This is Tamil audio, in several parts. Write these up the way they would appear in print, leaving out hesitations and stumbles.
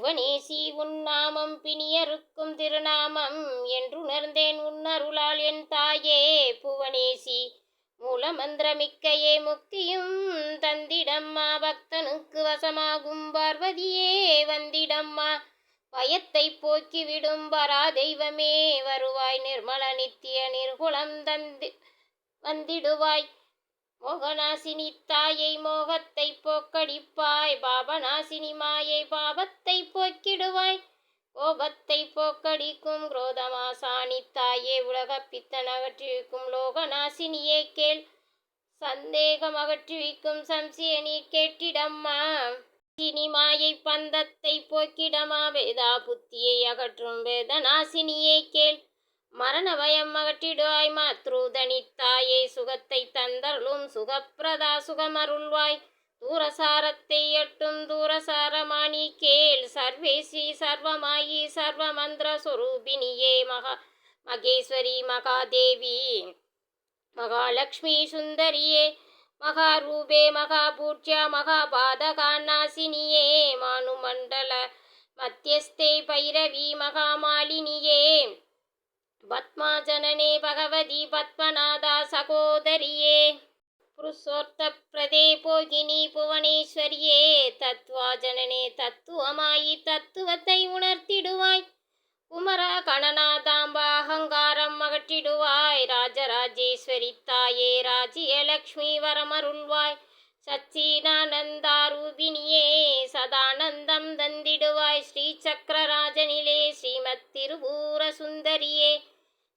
புவனேசி உன்னாமம் பிணியருக்கும் திருநாமம் என்றுணர்ந்தேன் உன்னருளால் என் தாயே புவனேசி மூலமந்திரமிக்கையே முக்தியும் தந்திடம்மா பக்தனுக்கு வசமாகும் பார்வதியே வந்திடம்மா பயத்தை போக்கிவிடும் பரா தெய்வமே வருவாய் நிர்மல நித்திய நிர்குலம் வந்திடுவாய் மோகநாசினி தாயை மோகத்தை போக்கடிப்பாய் பாபநாசினி மாயை பாபத்தை போக்கிடுவாய் கோபத்தை போக்கடிக்கும் குரோதமாசாணி தாயே உலக பித்தன் அகற்றுவிக்கும் லோகநாசினியே கேள் சந்தேகம் அகற்றுவிக்கும் சம்சிய நீர் கேட்டிடம்மா மாயை பந்தத்தை போக்கிடமா வேதா புத்தியை அகற்றும் வேதநாசினியே கேள் மரண பயம் அகற்றிடுவாய் மாத்ருதனி தாயே சுகத்தை தந்தருளும் சுகப்பிரதா சுகமருள்வாய் தூரசாரத்தை எட்டும் தூரசாரமானி கேள் சர்வேஸ்ரீ சர்வமாயி சர்வமந்திர சொரூபினியே மகேஸ்வரி மகாதேவி மகாலட்சுமி சுந்தரியே மகாரூபே மகாபூர்ஜா மகாபாதகாநாசினியே மானுமண்டல மத்தியஸ்தே பைரவி மகாமாலினியே பத்மாஜனனே பகவதி பத்மநாதா சகோதரியே புருஷோர்த்த பிரதே போகினி புவனேஸ்வரியே தத்வாஜனனே தத்துவமாயி தத்துவத்தை உணர்த்திடுவாய் குமரா கணநாதாம்பா அகங்காரம் அகற்றிடுவாய் ராஜராஜேஸ்வரி தாயே ராஜ்யலக்ஷ்மி வரமருள்வாய் சச்சிதானந்தா ரூபினியே சதானந்தம் தந்திடுவாய் ஸ்ரீ சக்கரராஜனிலே ஸ்ரீமத் திருபூர சுந்தரியே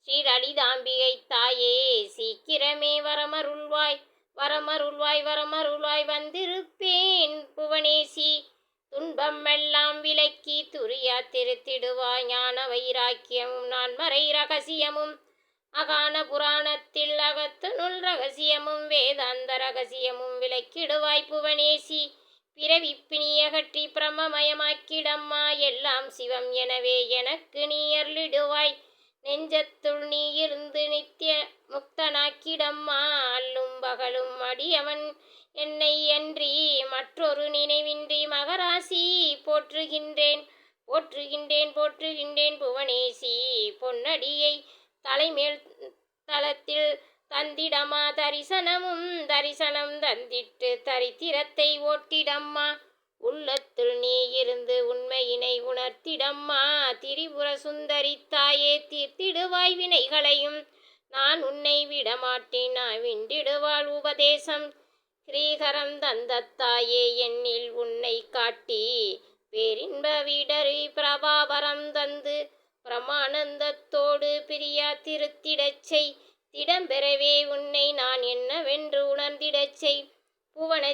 ஸ்ரீ லலிதாம்பிகை தாயே சீக்கிரமே வரமருள்வாய் வரமருள்வாய் வரமருள்வாய் வந்திருப்பேன் புவனேசி துன்பம் எல்லாம் விலக்கி துரியா திருத்திடுவாய் ஞான வைராக்கியமும் நான்மறை ரகசியமும் அகான புராணத்தில் அகத்தனுள் ரகசியமும் வேதாந்த ரகசியமும் விளக்கிடுவாய் புவனேசி பிறவி பிணியகற்றி பிரமமயமாக்கிடம்மா எல்லாம் சிவம் எனவே எனக்கு நீ அருளிடுவாய் நெஞ்சத்துள் நீ இருந்து நித்திய முக்தனாக்கிடம்மா அல்லும் பகலும் அடியவன் என்னை அன்றி மற்றொரு நினைவின்றி மகராசி போற்றுகின்றேன் போற்றுகின்றேன் போற்றுகின்றேன் புவனேசி பொன்னடியை தலைமேல் தளத்தில் தந்திடம்மா தரிசனமும் தரிசனம் தந்திட்டு தரித்திரத்தை ஓட்டிடம்மா உள்ளத்துள் நீ இருந்து உண்மையினை உணர்த்திடம்மா திரிபுர சுந்தரி தாயே தீர்த்திடுவாய் வினைகளையும் நான் உன்னை விடமாட்டேன் நான் விண்டிடுவாள் உபதேசம் ஸ்ரீகரம் தந்த தாயே என்னில் உன்னை காட்டி பேரின்ப விடறி பிரபாவரம் தந்து பிரமானந்தத்தோடு பிரியா திருத்திடச் செய் திடம்பெறவே உன்னை நான் என்னவென்று உணர்ந்திடச் செய் புவன